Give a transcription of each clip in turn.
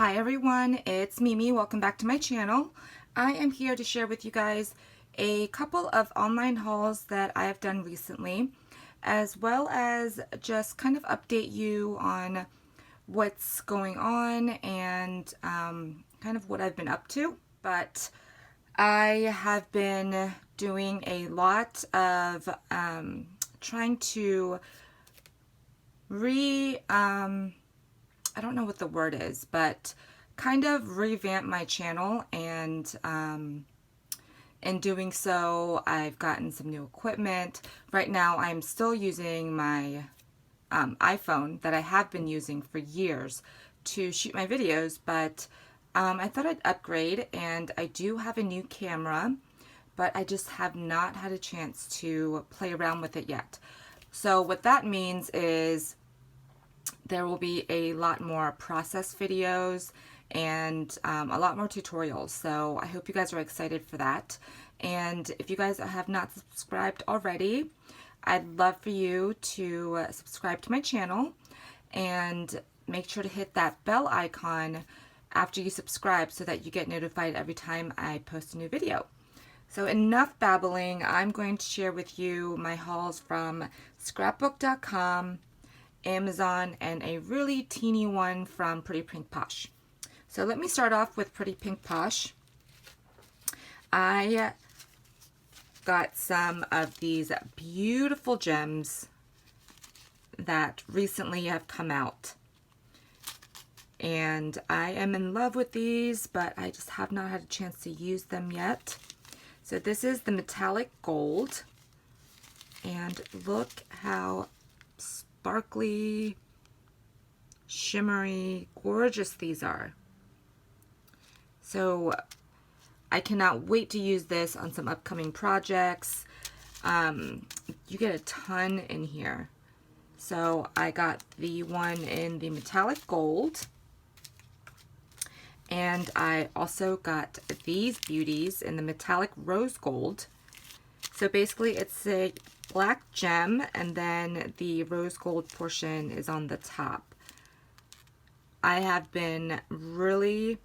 Hi everyone, it's Mimi. Welcome back to my channel. I am here to share with you guys a couple of online hauls that I have done recently, as well as just kind of update you on what's going on and kind of what I've been up to. But I have been doing a lot of trying to I don't know what the word is, but kind of revamp my channel, and in doing so, I've gotten some new equipment. Right now, I'm still using my iPhone that I have been using for years to shoot my videos, but I thought I'd upgrade, and I do have a new camera, but I just have not had a chance to play around with it yet. So what that means is there will be a lot more process videos and a lot more tutorials. So I hope you guys are excited for that. And if you guys have not subscribed already, I'd love for you to subscribe to my channel and make sure to hit that bell icon after you subscribe so that you get notified every time I post a new video. So enough babbling. I'm going to share with you my hauls from scrapbook.com, Amazon, and a really teeny one from Pretty Pink Posh. So let me start off with Pretty Pink Posh. I got some of these beautiful gems that recently have come out, and I am in love with these, but I just have not had a chance to use them yet. So this is the metallic gold, and look how sparkly, shimmery, gorgeous these are. So I cannot wait to use this on some upcoming projects. You get a ton in here. So I got the one in the metallic gold, and I also got these beauties in the metallic rose gold. So basically it's a black gem, and then the rose gold portion is on the top. I have been really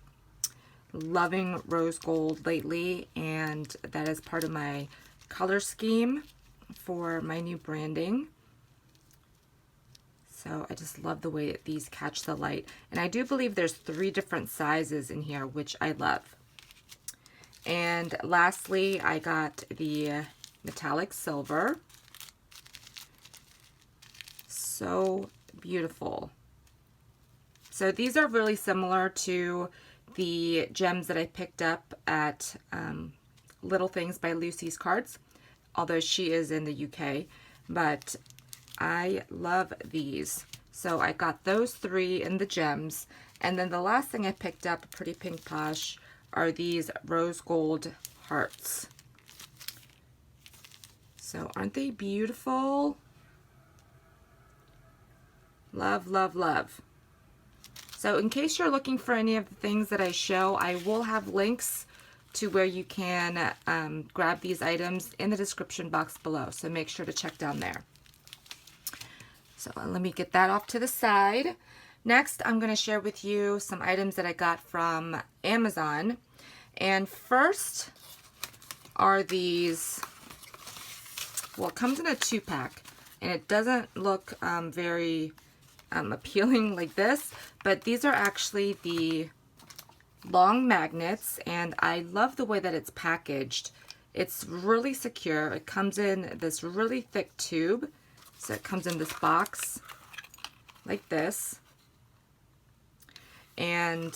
loving rose gold lately, and that is part of my color scheme for my new branding. So I just love the way that these catch the light. And I do believe there's 3 different sizes in here, which I love. And lastly, I got the metallic silver. So beautiful. So these are really similar to the gems that I picked up at Little Things by Lucy's Cards, although she is in the UK, but I love these. So I got those 3 in the gems, and then the last thing I picked up, Pretty Pink Posh, are these rose gold hearts. So aren't they beautiful? Love, love, love. So in case you're looking for any of the things that I show, I will have links to where you can grab these items in the description box below. So make sure to check down there. So let me get that off to the side. Next, I'm going to share with you some items that I got from Amazon. And first are these, well, it comes in a 2-pack, and it doesn't look very appealing like this, but these are actually the long magnets, and I love the way that it's packaged. It's really secure. It comes in this really thick tube, so it comes in this box like this. And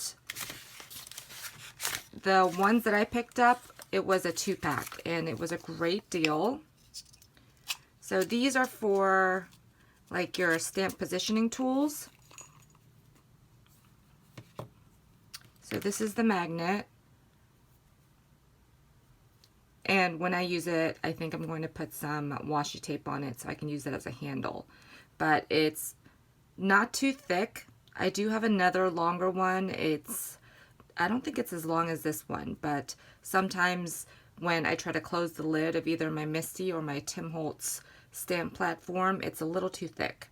the ones that I picked up, it was a 2-pack, and it was a great deal. So these are for like your stamp positioning tools. So this is the magnet, and when I use it, I think I'm going to put some washi tape on it so I can use it as a handle, but it's not too thick. I do have another longer one. I don't think it's as long as this one, but sometimes when I try to close the lid of either my Misty or my Tim Holtz stamp platform, it's a little too thick.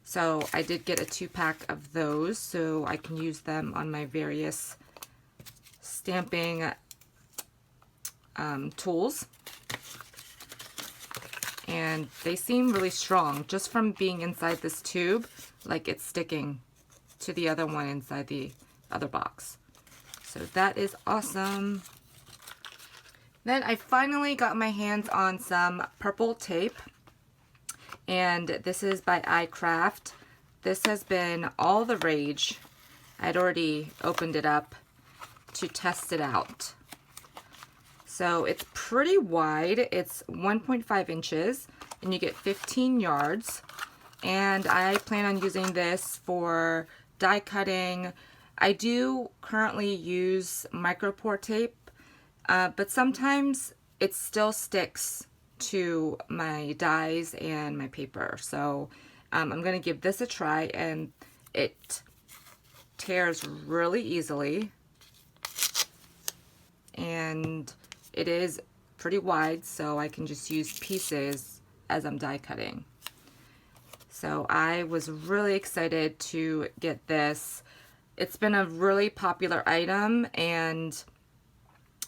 So I did get a 2-pack of those so I can use them on my various stamping tools. And they seem really strong just from being inside this tube, like it's sticking to the other one inside the other box. So that is awesome. Then I finally got my hands on some purple tape, and this is by iCraft. This has been all the rage. I'd already opened it up to test it out. So it's pretty wide. It's 1.5 inches and you get 15 yards. And I plan on using this for die cutting. I do currently use micro pour tape, but sometimes it still sticks to my dies and my paper. So I'm going to give this a try, and it tears really easily. And it is pretty wide, so I can just use pieces as I'm die cutting. So I was really excited to get this. It's been a really popular item, and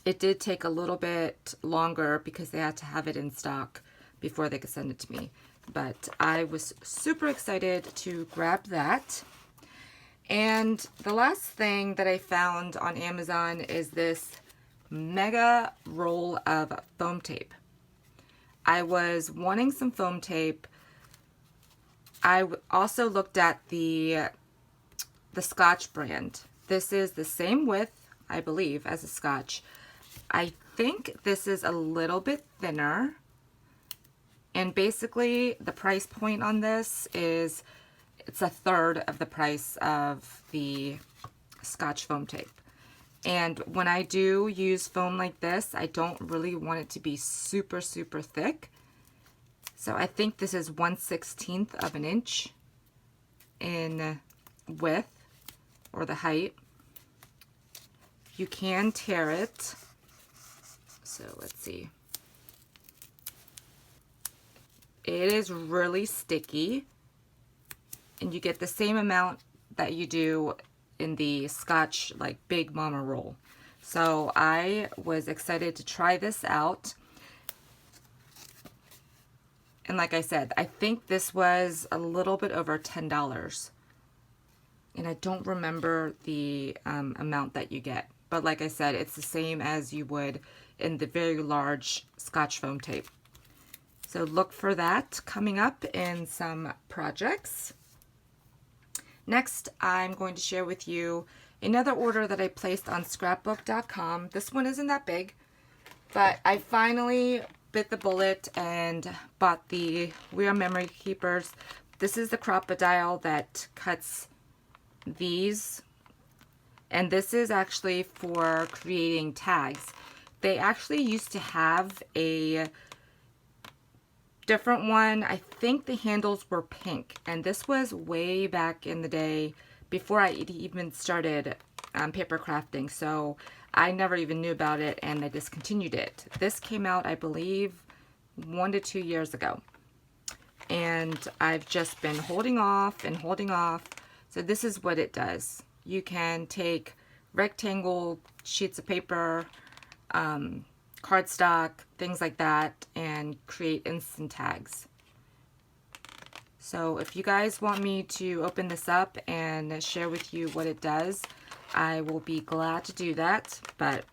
it did take a little bit longer because they had to have it in stock before they could send it to me. But I was super excited to grab that. And the last thing that I found on Amazon is this mega roll of foam tape. I was wanting some foam tape. I also looked at the Scotch brand. This is the same width, I believe, as a Scotch. I think this is a little bit thinner. And basically the price point on this is it's a third of the price of the Scotch foam tape. And when I do use foam like this, I don't really want it to be super, super thick. So I think this is 1/16 of an inch in width, or the height. You can tear it. So let's see. It is really sticky, and you get the same amount that you do in the Scotch like Big Mama roll. So I was excited to try this out. And like I said, I think this was a little bit over $10. And I don't remember the amount that you get. But like I said, it's the same as you would in the very large Scotch foam tape. So look for that coming up in some projects. Next, I'm going to share with you another order that I placed on scrapbook.com. This one isn't that big, but I finally bit the bullet and bought the We Are Memory Keepers. This is the crop-a-dile that cuts these, and this is actually for creating tags. They actually used to have a different one. I think the handles were pink, and this was way back in the day before I even started paper crafting, so I never even knew about it, and I discontinued it. This came out, I believe, 1 to 2 years ago, and I've just been holding off and holding off. So this is what it does. You can take rectangle sheets of paper, cardstock, things like that, and create instant tags. So if you guys want me to open this up and share with you what it does, I will be glad to do that. But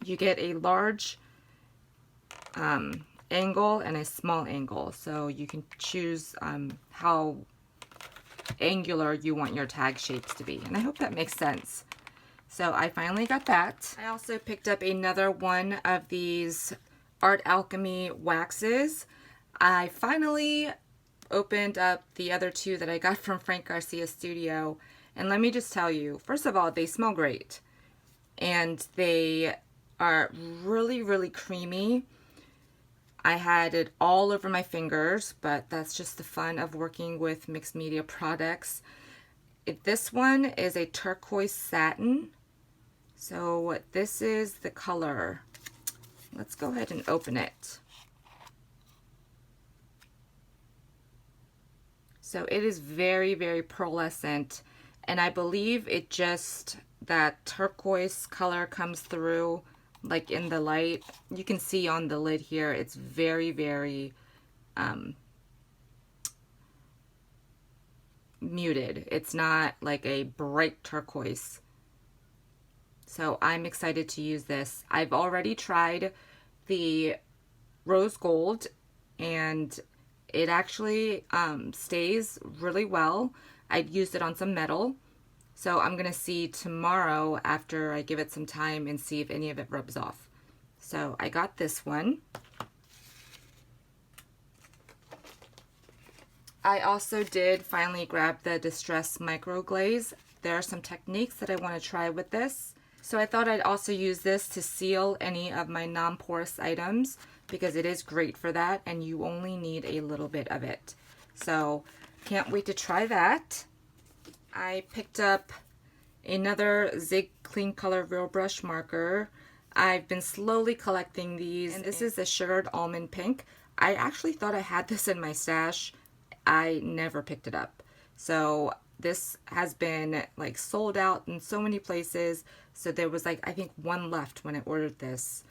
you get a large angle and a small angle, so you can choose how angular you want your tag shapes to be, and I hope that makes sense. So I finally got that. I also picked up another one of these Art Alchemy waxes. I finally opened up the other two that I got from Frank Garcia's studio, and let me just tell you, first of all, they smell great, and they are really, really creamy. I had it all over my fingers, but that's just the fun of working with mixed media products. This one is a turquoise satin. So this is the color. Let's go ahead and open it. So it is very, very pearlescent, and I believe it just, that turquoise color comes through like in the light. You can see on the lid here, it's very, very muted. It's not like a bright turquoise. So I'm excited to use this. I've already tried the rose gold, and it actually stays really well. I'd used it on some metal. So I'm going to see tomorrow after I give it some time and see if any of it rubs off. So I got this one. I also did finally grab the Distress Micro Glaze. There are some techniques that I want to try with this. So I thought I'd also use this to seal any of my non-porous items, because it is great for that and you only need a little bit of it. So can't wait to try that. I picked up another Zig Clean Color Real Brush marker. I've been slowly collecting these, and this is the Sugared Almond Pink. I actually thought I had this in my stash. I never picked it up. So this has been like sold out in so many places. So there was like, I think one left when I ordered this.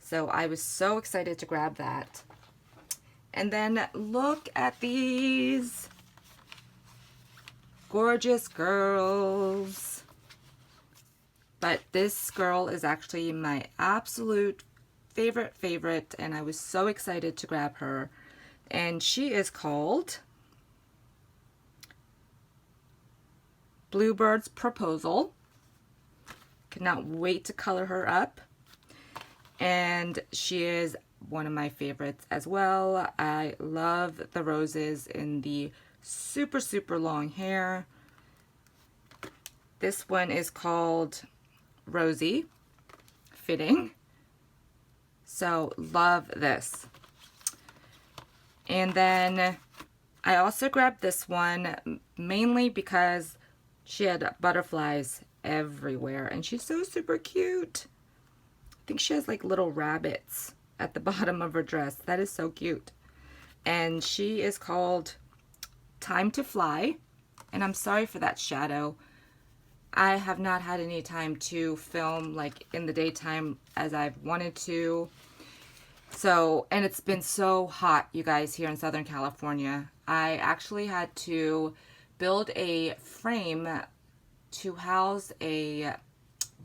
So I was so excited to grab that. And then look at these gorgeous girls. But this girl is actually my absolute favorite, and I was so excited to grab her. And she is called Bluebird's Proposal. Cannot wait to color her up. And she is one of my favorites as well. I love the roses in the super, super long hair. This one is called Rosie. Fitting. So love this. And then I also grabbed this one mainly because she had butterflies everywhere, and she's so super cute. I think she has like little rabbits at the bottom of her dress. That is so cute. And she is called Time to Fly. And I'm sorry for that shadow. I have not had any time to film like in the daytime as I've wanted to. So, and it's been so hot, you guys, here in Southern California. I actually had to build a frame to house a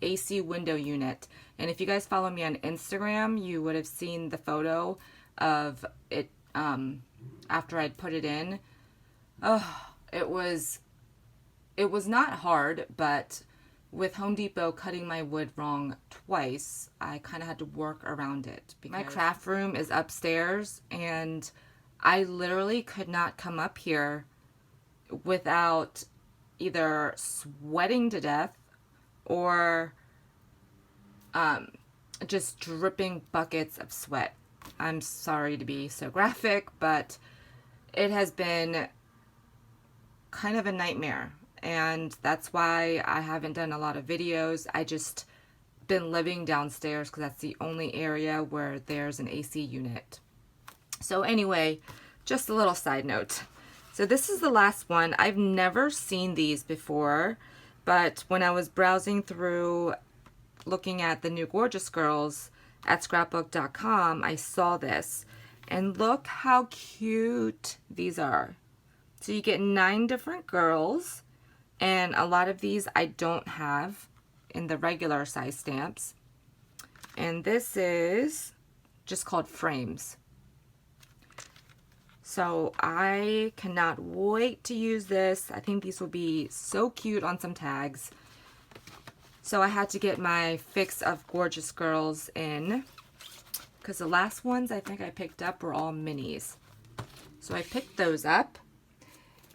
AC window unit. And if you guys follow me on Instagram, you would have seen the photo of it after I'd put it in. Oh, it was not hard, but with Home Depot cutting my wood wrong twice, I kind of had to work around it. My craft room is upstairs, and I literally could not come up here without either sweating to death or just dripping buckets of sweat. I'm sorry to be so graphic, but it has been kind of a nightmare. And that's why I haven't done a lot of videos. I just been living downstairs because that's the only area where there's an AC unit. So anyway, just a little side note. So this is the last one. I've never seen these before, but when I was browsing through looking at the new Gorjuss girls at scrapbook.com, I saw this. And look how cute these are. So you get 9 different girls. And a lot of these I don't have in the regular size stamps. And this is just called frames. So I cannot wait to use this. I think these will be so cute on some tags. So I had to get my fix of Gorjuss girls in, because the last ones I think I picked up were all minis. So I picked those up.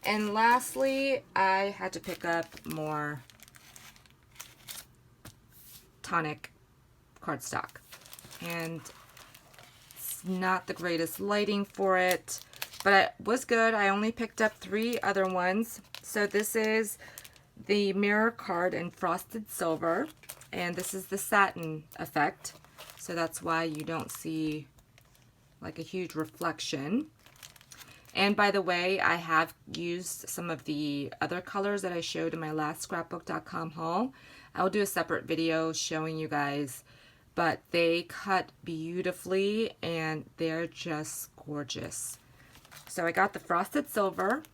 And lastly, I had to pick up more Tonic cardstock. And it's not the greatest lighting for it, but it was good. I only picked up 3 other ones. So this is the Mirror Card in Frosted Silver. And this is the Satin effect. So that's why you don't see like a huge reflection. And by the way, I have used some of the other colors that I showed in my last scrapbook.com haul. I will do a separate video showing you guys, but they cut beautifully and they're just gorgeous. So I got the frosted silver.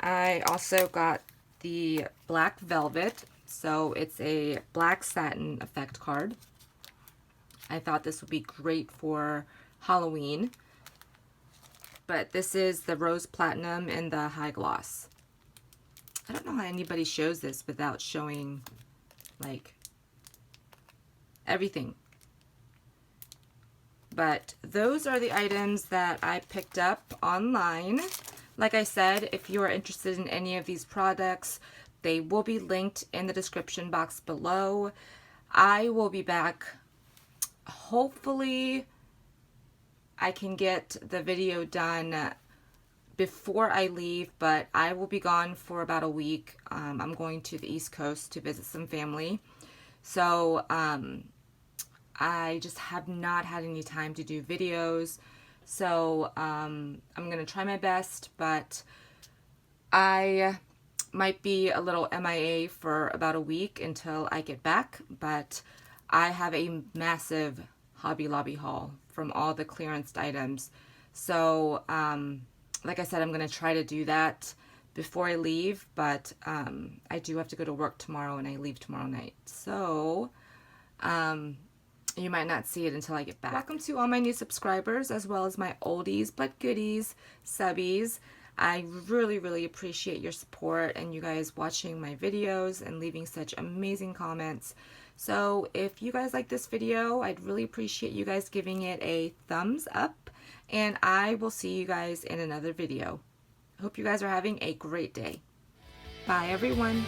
I also got the black velvet. So it's a black satin effect card. I thought this would be great for Halloween. But this is the rose platinum and the high gloss. I don't know how anybody shows this without showing like everything. But those are the items that I picked up online. Like I said, if you are interested in any of these products, they will be linked in the description box below. I will be back. Hopefully, I can get the video done before I leave, but I will be gone for about a week. I'm going to the East Coast to visit some family. So, I just have not had any time to do videos. So, I'm going to try my best, but I might be a little MIA for about a week until I get back. But I have a massive Hobby Lobby haul from all the clearance items. So, like I said, I'm going to try to do that before I leave, but I do have to go to work tomorrow and I leave tomorrow night. So, you might not see it until I get back. Welcome to all my new subscribers, as well as my oldies but goodies subbies. I really, really appreciate your support and you guys watching my videos and leaving such amazing comments. So if you guys like this video, I'd really appreciate you guys giving it a thumbs up, and I will see you guys in another video. Hope you guys are having a great day. Bye, everyone.